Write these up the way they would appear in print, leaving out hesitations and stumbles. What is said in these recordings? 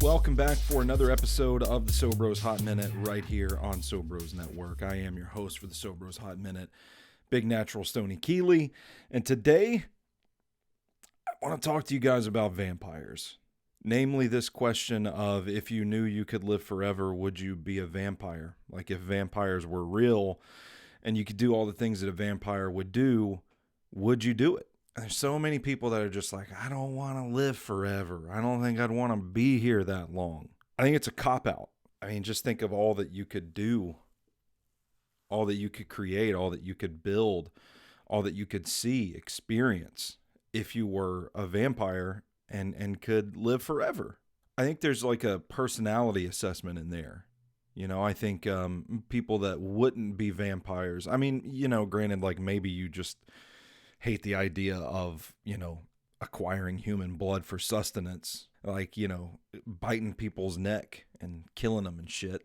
Welcome back for another episode of the SoBros Hot Minute right here on SoBros Network. I am your host for the SoBros Hot Minute, Big Natural Stoney Keeley, and today I want to talk to you guys about vampires. Namely, this question of if you knew you could live forever, would you be a vampire? Like if vampires were real and you could do all the things that a vampire would do, would you do it? There's so many people that are just like, I don't want to live forever. I don't think I'd want to be here that long. I think it's a cop-out. I mean, just think of all that you could do, all that you could create, all that you could build, all that you could see, experience if you were a vampire and could live forever. I think there's like a personality assessment in there. You know, I think people that wouldn't be vampires, I mean, you know, granted, like maybe you just hate the idea of, you know, acquiring human blood for sustenance, like, you know, biting people's neck and killing them and shit.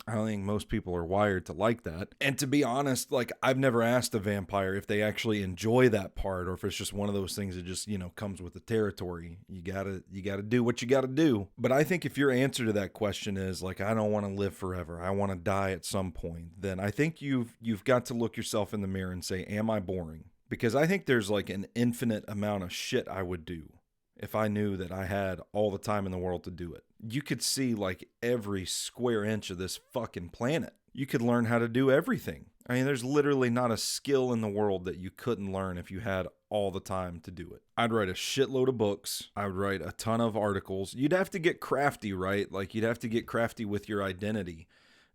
I don't think most people are wired to like that. And to be honest, like I've never asked a vampire if they actually enjoy that part or if it's just one of those things that just, you know, comes with the territory. You gotta do what you gotta do. But I think if your answer to that question is like, I don't want to live forever, I want to die at some point, then I think you've got to look yourself in the mirror and say, am I boring? Because I think there's like an infinite amount of shit I would do if I knew that I had all the time in the world to do it. You could see like every square inch of this fucking planet. You could learn how to do everything. I mean, there's literally not a skill in the world that you couldn't learn if you had all the time to do it. I'd write a shitload of books. I would write a ton of articles. You'd have to get crafty, right? Like you'd have to get crafty with your identity.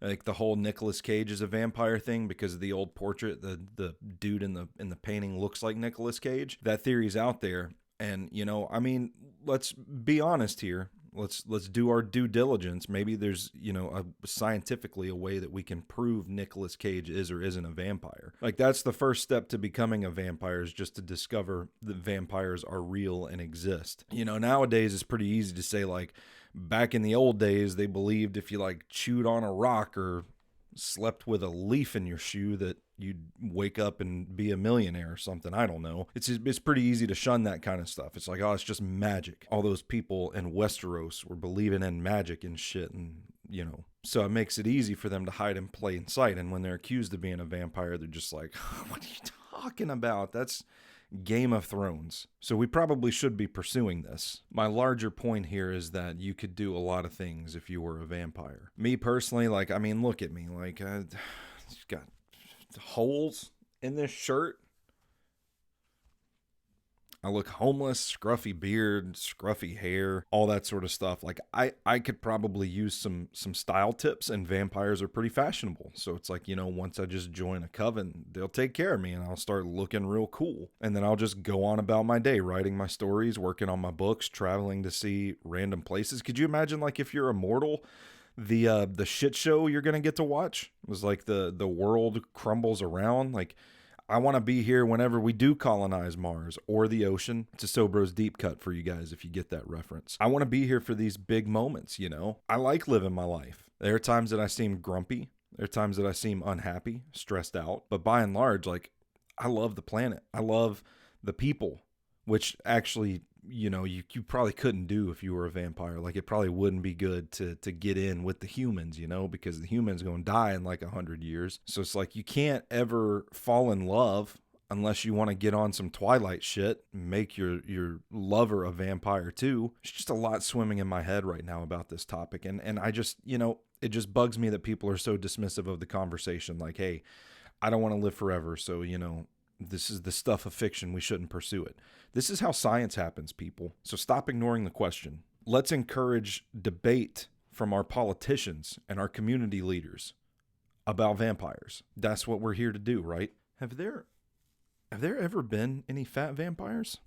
Like the whole Nicolas Cage is a vampire thing because of the old portrait, the dude in the painting looks like Nicolas Cage. That theory's out there. And, you know, I mean, let's be honest here. Let's do our due diligence. Maybe there's, you know, scientifically a way that we can prove Nicolas Cage is or isn't a vampire. Like that's the first step to becoming a vampire is just to discover that vampires are real and exist. You know, nowadays it's pretty easy to say like back in the old days, they believed if you like chewed on a rock or slept with a leaf in your shoe that you'd wake up and be a millionaire or something. I don't know. It's pretty easy to shun that kind of stuff. It's like, oh, it's just magic. All those people in Westeros were believing in magic and shit, and you know, so it makes it easy for them to hide in plain sight. And when they're accused of being a vampire, they're just like, what are you talking about? That's Game of Thrones. So we probably should be pursuing this. My larger point here is that you could do a lot of things if you were a vampire. Me personally, like, I mean, look at me. Like, I've got holes in this shirt. I look homeless, scruffy beard, scruffy hair, all that sort of stuff. Like I could probably use some style tips, and vampires are pretty fashionable. So it's like, you know, once I just join a coven, they'll take care of me and I'll start looking real cool. And then I'll just go on about my day, writing my stories, working on my books, traveling to see random places. Could you imagine like if you're immortal, the shit show you're going to get to watch was like the world crumbles around. Like I want to be here whenever we do colonize Mars or the ocean. It's a SoBros deep cut for you guys if you get that reference. I want to be here for these big moments, you know? I like living my life. There are times that I seem grumpy. There are times that I seem unhappy, stressed out. But by and large, like, I love the planet. I love the people, which actually, you know, you probably couldn't do if you were a vampire. Like, it probably wouldn't be good to get in with the humans, you know, because the humans going to die in like 100 years. So it's like you can't ever fall in love unless you want to get on some Twilight shit and make your lover a vampire too. It's just a lot swimming in my head right now about this topic. And I just, you know, it just bugs me that people are so dismissive of the conversation. Like, hey, I don't want to live forever. So, you know, this is the stuff of fiction. We shouldn't pursue it. This is how science happens, people. So stop ignoring the question. Let's encourage debate from our politicians and our community leaders about vampires. That's what we're here to do, right? Have there ever been any fat vampires?